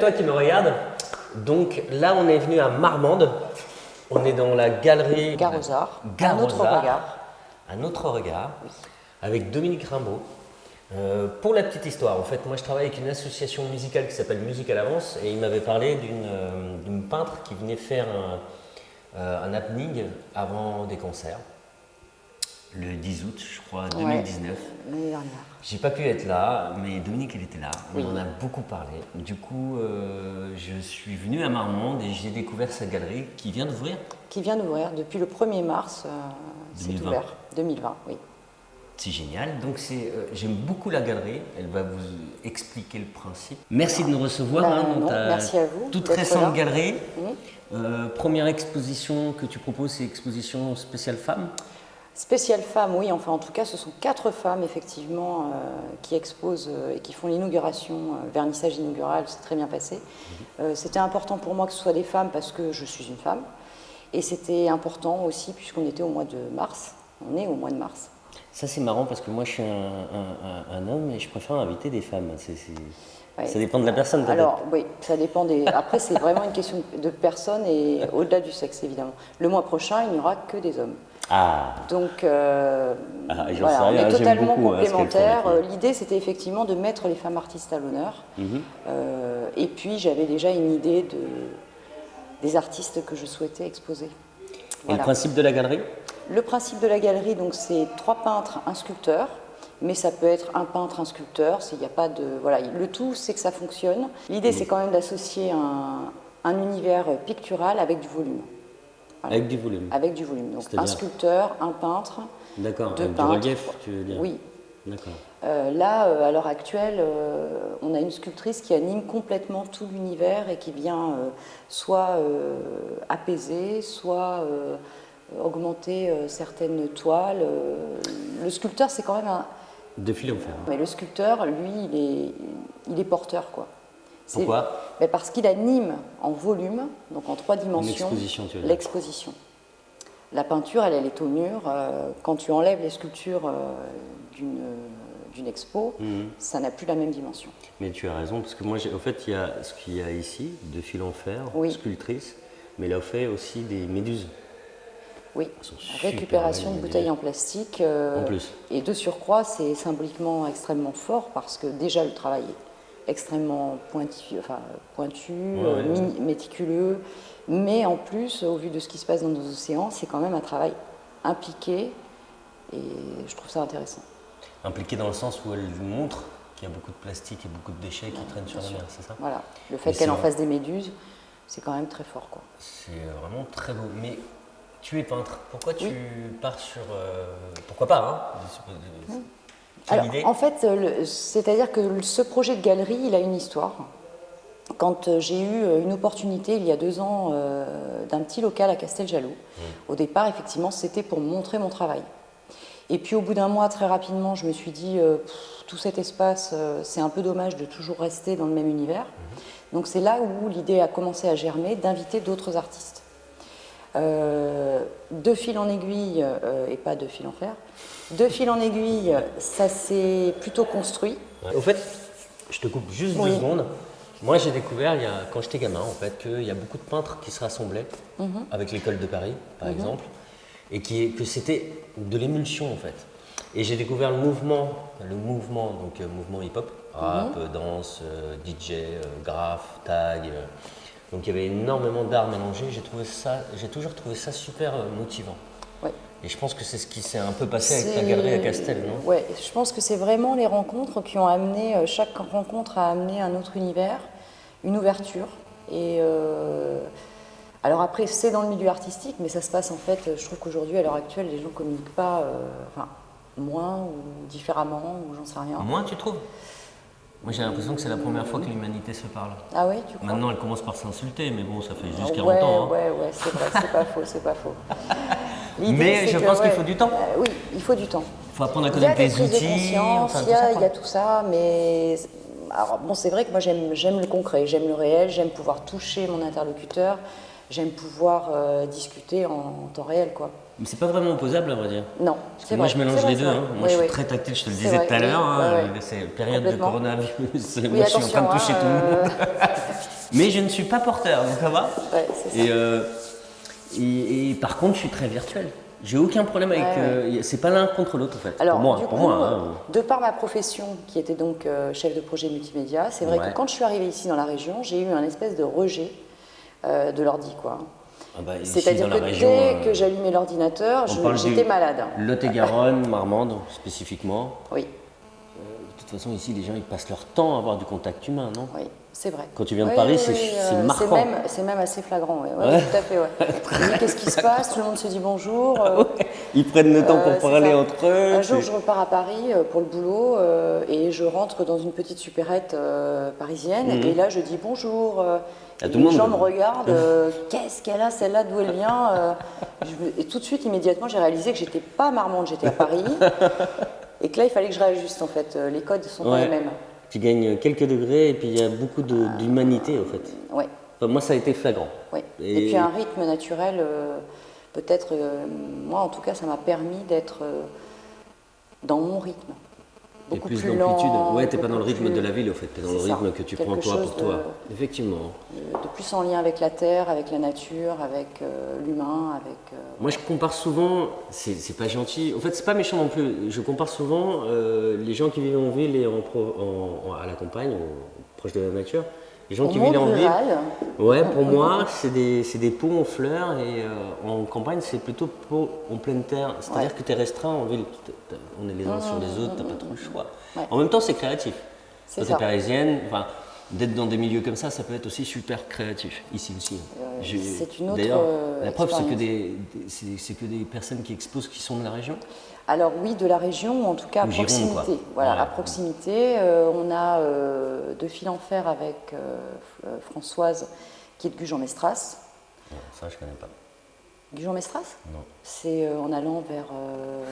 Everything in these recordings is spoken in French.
toi qui me regardes. Donc là, on est venu à Marmande. On est dans la galerie Gare aux Arts. Gare Un autre aux Arts. regard. Un autre regard. Oui. Avec Dominique Rimbaud. Pour la petite histoire, en fait, moi je travaille avec une association musicale qui s'appelle Musique à l'avance et il m'avait parlé d'une peintre qui venait faire un happening avant des concerts, le 10 août, je crois, 2019. Ouais, l'année dernière. J'ai pas pu être là, mais Dominique elle était là, Oui. on en a beaucoup parlé. Du coup, je suis venu à Marmande et j'ai découvert cette galerie qui vient d'ouvrir. Qui vient d'ouvrir depuis le 1er mars. C'est 2020. ouvert. 2020, oui. C'est génial. Donc j'aime beaucoup la galerie. Elle va vous expliquer le principe. Merci de nous recevoir. Non, merci à vous Toute d'être récente là. galerie. Mhm. Première exposition que tu proposes, c'est exposition spéciale femmes. Spéciale femmes, oui. Enfin, en tout cas, ce sont 4 femmes, effectivement, qui exposent et qui font l'inauguration, vernissage inaugural. C'est très bien passé. C'était important pour moi que ce soit des femmes parce que je suis une femme. Et c'était important aussi puisqu'on était au mois de mars. On est au mois de mars. Ça c'est marrant parce que moi je suis un homme et je préfère inviter des femmes. Ouais. Ça dépend de la personne peut-être. Alors oui, ça dépend des... Après c'est vraiment une question de personne et au-delà du sexe évidemment. Le mois prochain il n'y aura que des hommes. Ah. Donc J'en sais voilà, on rien, est j'aime totalement beaucoup, ce qu'elles font, complémentaires. les filles. L'idée c'était effectivement de mettre les femmes artistes à l'honneur. Et puis j'avais déjà une idée des artistes que je souhaitais exposer. Et Voilà. le principe de la galerie? Le principe de la galerie, donc, c'est 3 peintres, un sculpteur, mais ça peut être un peintre, un sculpteur. Il y a pas de voilà. Le tout, c'est que ça fonctionne. L'idée, c'est quand même d'associer un univers pictural avec du volume. Voilà. Avec du volume. Avec du volume. Donc C'est-à-dire un sculpteur, un peintre. D'accord. Deux Avec peintres. du relief, tu veux dire? Oui. D'accord. Là, à l'heure actuelle, on a une sculptrice qui anime complètement tout l'univers et qui vient soit apaiser, soit augmenter certaines toiles. Le sculpteur, c'est quand même un... De fil en fer. Mais le sculpteur, lui, il est porteur, quoi. Pourquoi? Parce qu'il anime en volume, donc en 3 dimensions, L'exposition, tu veux dire. l'exposition. La peinture, elle est au mur. Quand tu enlèves les sculptures d'une expo, ça n'a plus la même dimension. Mais tu as raison, parce que moi, au fait, il y a ce qu'il y a ici, de fil en fer, Oui. sculptrice, mais elle a fait aussi des méduses. Oui, Elles sont super récupération belles, de les bouteilles méduses. en plastique. En plus. Et de surcroît, c'est symboliquement extrêmement fort parce que déjà le travail est extrêmement pointu, Ouais. méticuleux. Mais en plus, au vu de ce qui se passe dans nos océans, c'est quand même un travail impliqué et je trouve ça intéressant. Impliquée dans le sens où elle montre qu'il y a beaucoup de plastique et beaucoup de déchets qui traînent sur la mer, c'est ça? Voilà, le fait Mais qu'elle c'est en vrai. fasse des méduses, c'est quand même très fort, quoi. C'est vraiment très beau. Mais tu es peintre. Pourquoi tu Oui. pars sur... Pourquoi pas, hein? Quelle Alors, idée? en fait, c'est-à-dire que ce projet de galerie, il a une histoire. Quand j'ai eu une opportunité, il y a 2 ans, d'un petit local à Casteljaloux, au départ, effectivement, c'était pour montrer mon travail. Et puis, au bout d'un mois, très rapidement, je me suis dit, tout cet espace, c'est un peu dommage de toujours rester dans le même univers. Donc, c'est là où l'idée a commencé à germer d'inviter d'autres artistes. De fil en aiguille, et pas de fil en fer, de fil en aiguille, ça s'est plutôt construit. Ouais. Au fait, je te coupe juste 2 Oui. secondes. Moi, j'ai découvert, quand j'étais gamin, en fait, qu'il y a beaucoup de peintres qui se rassemblaient avec l'école de Paris, par exemple, et que c'était de l'émulsion, en fait. Et j'ai découvert le mouvement, donc mouvement hip-hop, rap, danse, DJ, graphe, tag. Donc il y avait énormément d'art mélangé. J'ai toujours trouvé ça super motivant. Ouais. Et je pense que c'est ce qui s'est un peu passé avec ta galerie à Castel, non? Ouais, je pense que c'est vraiment les rencontres qui ont amené, chaque rencontre a amené un autre univers, une ouverture. Et alors après, c'est dans le milieu artistique, mais ça se passe en fait, je trouve qu'aujourd'hui, à l'heure actuelle, les gens ne communiquent pas, enfin, moins ou différemment, ou j'en sais rien. Moins, tu trouves? Moi, j'ai l'impression que c'est la première fois que l'humanité se parle. Ah oui, tu crois? Maintenant, elle commence par s'insulter, mais bon, ça fait juste 40 Ouais, ans. Hein. ouais, c'est vrai, c'est pas faux, c'est pas faux. L'idée, Mais c'est je que, pense qu'il faut du temps. Oui, il faut du temps. Il faut apprendre à Il y a connaître des les prises de outils. conscience, enfin, il y a, tout ça, il y a tout ça, mais alors, bon, c'est vrai que moi j'aime le concret, j'aime le réel, j'aime pouvoir toucher mon interlocuteur, j'aime pouvoir discuter en temps réel, quoi. Mais c'est pas vraiment opposable, à vrai dire. Non, Parce que c'est moi, vrai, je mélange c'est vrai, les deux. c'est vrai. Hein. Moi, Oui, je suis oui. très tactile, je te le C'est disais vrai, tout à l'heure. oui, Hein. ouais. C'est période de Complètement. coronavirus. Oui, Moi, je suis en train de attention, toucher tout le monde. Mais je ne suis pas porteur, donc ça va. Ouais, c'est ça. Et par contre, je suis très virtuel. J'ai aucun problème avec. C'est pas l'un contre l'autre en fait. Alors, pour moi, du pour coup, moi. Hein. de par ma profession, qui était donc chef de projet multimédia, c'est vrai que quand je suis arrivée ici dans la région, j'ai eu un espèce de rejet de l'ordi, quoi. Ah bah, C'est-à-dire que région, dès que j'allumais l'ordinateur, j'étais malade. Lot-et-Garonne, Marmande spécifiquement. Oui. De toute façon, ici, les gens ils passent leur temps à avoir du contact humain, non? Oui, c'est vrai. Quand tu viens de Paris, c'est marquant. C'est même assez flagrant, tout à fait. Ouais. Qu'est-ce qui se passe? Tout le monde se dit bonjour. Ils prennent le temps pour parler entre eux. Un jour, je repars à Paris pour le boulot et je rentre dans une petite supérette parisienne et là, je dis bonjour. Les gens me regardent, qu'est-ce qu'elle a celle-là, d'où elle vient et tout de suite, immédiatement, j'ai réalisé que j'étais pas Marmande, j'étais à Paris et que là, il fallait que je réajuste en fait. Les codes sont pas les mêmes. Tu gagnes quelques degrés et puis il y a beaucoup d'humanité en fait. Ouais. Enfin, moi, ça a été flagrant. Ouais. Et puis un rythme naturel, peut-être, moi en tout cas, ça m'a permis d'être dans mon rythme. Beaucoup plus plus d'amplitude. lent. Ouais, t'es pas dans le rythme de la ville, au fait. T'es dans le rythme que tu prends toi pour toi. Effectivement. De plus en lien avec la terre, avec la nature, avec l'humain, avec. Moi, je compare souvent. C'est pas gentil. En fait, c'est pas méchant non plus. Je compare souvent les gens qui vivent en ville et à la campagne, proche de la nature. Les gens qui vivent en ville. Ouais, pour moi, c'est des pots en fleurs et en campagne, c'est plutôt pots en pleine terre. C'est-à-dire que tu es restreint en ville. On est les uns sur les autres, tu n'as pas trop le choix. Ouais. En même temps, c'est créatif. Quand tu es parisienne, d'être dans des milieux comme ça peut être aussi super créatif. Ici aussi. C'est une autre. D'ailleurs, la preuve, c'est que des personnes qui exposent qui sont de la région. Alors oui, de la région, ou en tout cas à proximité. Voilà, à proximité. On a de fil en fer avec Françoise, qui est de Gujan-Mestras. Ça, je ne connais pas. Gujan-Mestras? Non. C'est en allant vers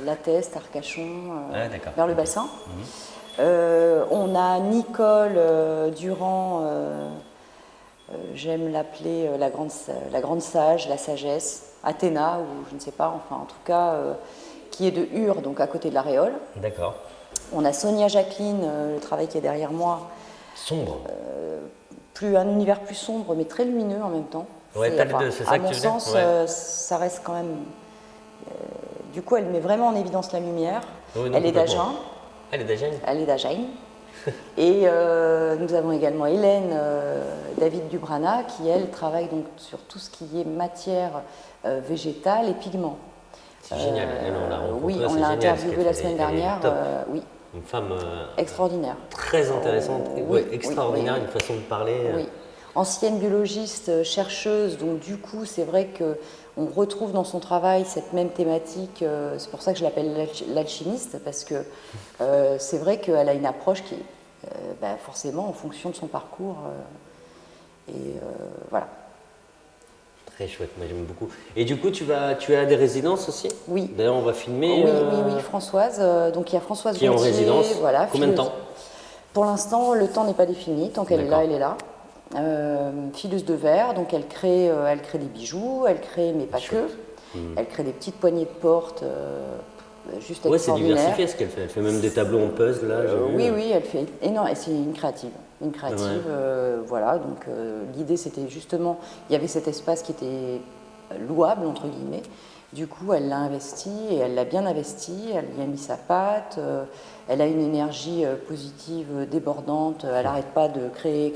Lateste, Arcachon, vers le bassin. On a Nicole Durand, j'aime l'appeler la grande sage, la sagesse, Athéna, ou je ne sais pas, enfin en tout cas... qui est de Ur, donc à côté de la Réole. D'accord. On a Sonia Jacqueline, le travail qui est derrière moi. Sombre. Un univers plus sombre, mais très lumineux en même temps. Ouais, c'est ça à que mon tu sens, ça reste quand même... du coup, elle met vraiment en évidence la lumière. Oui, elle est d'Agen. Elle est d'Agen. Elle est d'Agen. Et nous avons également Hélène David Dubrana, qui, elle, travaille donc sur tout ce qui est matière végétale et pigments. C'est génial, on l'a rencontrée. Oui, on l'a interviewée la semaine dernière. Oui. Une femme extraordinaire. Très intéressante, extraordinaire, une façon de parler. Oui. Ancienne biologiste, chercheuse, donc du coup, c'est vrai qu'on retrouve dans son travail cette même thématique. C'est pour ça que je l'appelle l'alchimiste, parce que c'est vrai qu'elle a une approche qui est forcément en fonction de son parcours. Voilà. Très chouette, moi j'aime beaucoup. Et du coup, tu as des résidences aussi? Oui. D'ailleurs, on va filmer. Oui, Françoise. Donc il y a Françoise qui est en résidence. Voilà, combien de temps? Pour l'instant, le temps n'est pas défini. Tant qu'elle est là, elle est là. Fileuse de verre, donc elle crée des bijoux, elle crée, mais pas que. Elle crée des petites poignées de porte juste extraordinaires. C'est diversifié ce qu'elle fait. Elle fait même des tableaux en puzzle là. Oui, elle fait énorme. C'est une créative. Voilà. Donc l'idée, c'était justement, il y avait cet espace qui était louable entre guillemets. Du coup, elle l'a investi et elle l'a bien investi. Elle y a mis sa patte. Elle a une énergie positive débordante. Elle n'arrête pas de créer.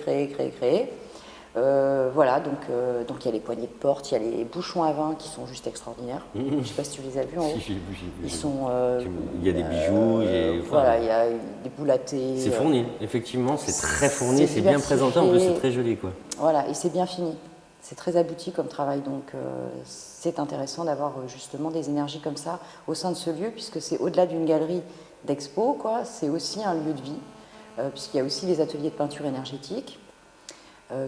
Voilà, donc il y a les poignées de porte, il y a les bouchons à vin qui sont juste extraordinaires. Je ne sais pas si tu les as vus en haut. Ils sont. Il y a des bijoux. Voilà, il y a des boules à thé. C'est fourni, effectivement, c'est très fourni, c'est bien présenté, en plus c'est très joli, quoi. Voilà, et c'est bien fini. C'est très abouti comme travail, donc c'est intéressant d'avoir justement des énergies comme ça au sein de ce lieu, puisque c'est au-delà d'une galerie d'expo, quoi. C'est aussi un lieu de vie, puisqu'il y a aussi les ateliers de peinture énergétique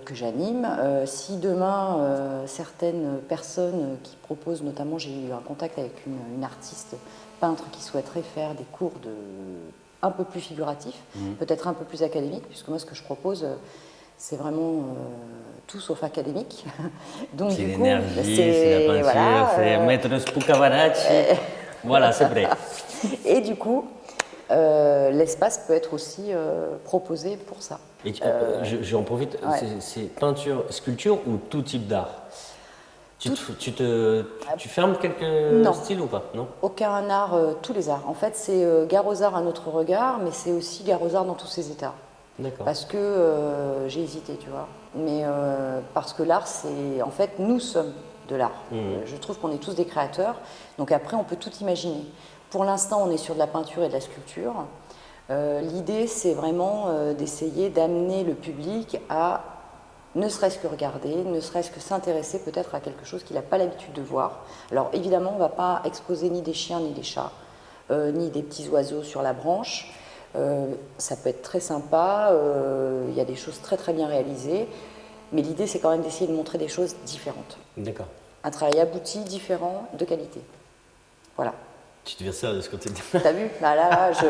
que j'anime. Si demain, certaines personnes qui proposent, notamment j'ai eu un contact avec une artiste peintre qui souhaiterait faire des cours un peu plus figuratifs, peut-être un peu plus académiques, puisque moi ce que je propose, c'est vraiment tout sauf académique. Donc c'est l'énergie, c'est la peinture, voilà, c'est mettre le Spucavaraci. Voilà, c'est vrai. Et du coup, l'espace peut être aussi proposé pour ça. Et j'en profite, Ouais. c'est peinture, sculpture ou tout type d'art? Tu fermes quelques Non. styles ou pas? Non. Aucun art, tous les arts. En fait, c'est Gare aux Arts un autre regard, mais c'est aussi Gare aux Arts dans tous ses états. D'accord. Parce que j'ai hésité, tu vois. Mais parce que l'art, c'est. En fait, nous sommes de l'art. Je trouve qu'on est tous des créateurs. Donc après, on peut tout imaginer. Pour l'instant, on est sur de la peinture et de la sculpture. L'idée, c'est vraiment d'essayer d'amener le public à ne serait-ce que regarder, ne serait-ce que s'intéresser peut-être à quelque chose qu'il n'a pas l'habitude de voir. Alors évidemment, on ne va pas exposer ni des chiens ni des chats, ni des petits oiseaux sur la branche. Ça peut être très sympa, il y a des choses très très bien réalisées, mais l'idée c'est quand même d'essayer de montrer des choses différentes. D'accord. Un travail abouti, différent, de qualité. Voilà. Tu deviens sérieux ce côté. T'as vu? Là, je...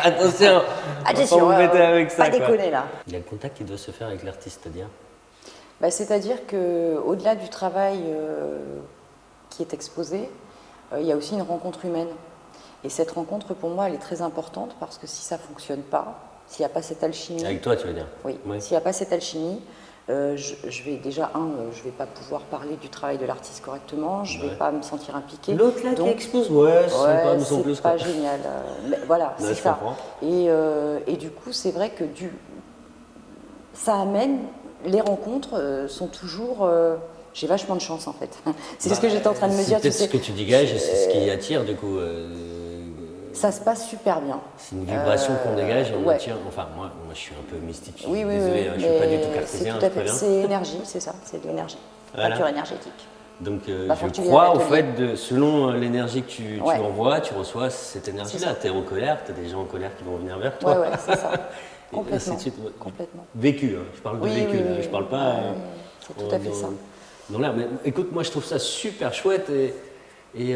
Attention, Attention, on va pas m'embêter avec ça. pas déconner là. Il y a le contact qui doit se faire avec l'artiste, c'est-à-dire? C'est-à-dire qu'au-delà du travail qui est exposé, il y a aussi une rencontre humaine. Et cette rencontre, pour moi, elle est très importante parce que si ça ne fonctionne pas, s'il n'y a pas cette alchimie... Avec toi, tu veux dire? Oui, Ouais. s'il n'y a pas cette alchimie, je vais déjà, je ne vais pas pouvoir parler du travail de l'artiste correctement, je ne vais pas me sentir impliquée. L'autre là qui expose, ouais, c'est sympa, mais sans plus. C'est pas génial. Mais voilà, Ouais, c'est je ça. comprends. Et du coup, c'est vrai que ça amène... Les rencontres sont toujours... j'ai vachement de chance en fait. C'est ce que j'étais en train de me dire. C'est peut-être ce que tu dégages et c'est ce qui attire du coup. Ça se passe super bien. C'est une vibration qu'on dégage et on ouais. attire. Enfin, moi je suis un peu mystique. Je suis Oui, désolé, je ne suis pas du tout cartésien, je préviens. C'est énergie, c'est ça, c'est de l'énergie. Voilà. Peinture énergétique. Donc faut que je tu crois viennes à au l'atelier. fait, selon l'énergie que tu Ouais. envoies, tu reçois cette énergie-là. ça. Tu es en colère, tu as des gens en colère qui vont venir vers toi. Ouais, c'est ça. Et Complètement. ainsi de suite. Complètement. Vécu, hein. Je parle de Oui, vécu, oui, là. oui, Je parle oui. pas. C'est tout à fait ça. Dans l'air. Mais écoute, moi je trouve ça super chouette et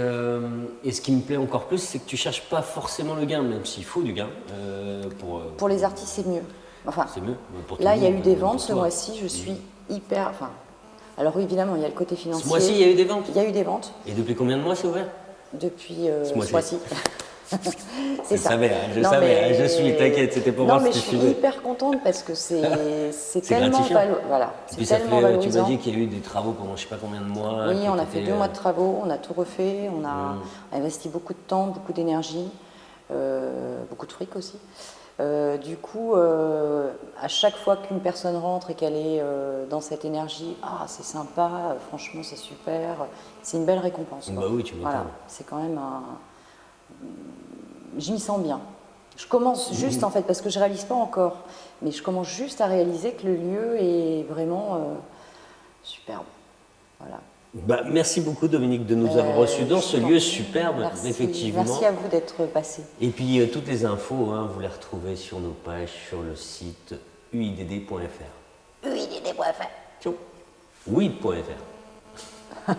ce qui me plaît encore plus, c'est que tu cherches pas forcément le gain, même s'il faut du gain. Pour les artistes, c'est mieux. Enfin, c'est mieux. Mais pour là, tout il y a le eu monde, des même ventes pour ce toi. mois-ci. Je suis hyper. Enfin, alors oui, évidemment, il y a le côté financier. Ce mois-ci, il y a eu des ventes. Il y a eu des ventes Et depuis combien de mois c'est ouvert? depuis Ce ce mois-ci. mois-ci. C'est Je ça. savais, je Non, savais, mais- je suis, t'inquiète, c'était pour Non, voir mais si je tu suis suivais. hyper contente parce que c'est tellement gratifiant. voilà, Et c'est puis ça tellement fait, tu valorisant. m'as dit qu'il y a eu des travaux pendant je sais pas combien de mois. Oui, qui on a étaient, fait 2 mois de travaux, on a tout refait, on a investi beaucoup de temps, beaucoup d'énergie, beaucoup de fric aussi. Du coup, à chaque fois qu'une personne rentre et qu'elle est dans cette énergie, ah c'est sympa, franchement c'est super, c'est une belle récompense. quoi. Bah oui, tu m'étonnes. Voilà, c'est quand même un... Je m'y sens bien. Je commence juste en fait, parce que je réalise pas encore, mais je commence juste à réaliser que le lieu est vraiment superbe. Voilà. Bah, merci beaucoup Dominique de nous avoir reçus dans ce Je t'en lieu prie. superbe, Merci. effectivement. Merci à vous d'être passé. Et puis toutes les infos, hein, vous les retrouvez sur nos pages, sur le site uidd.fr. UIDD.fr. Ciao. Weed.fr.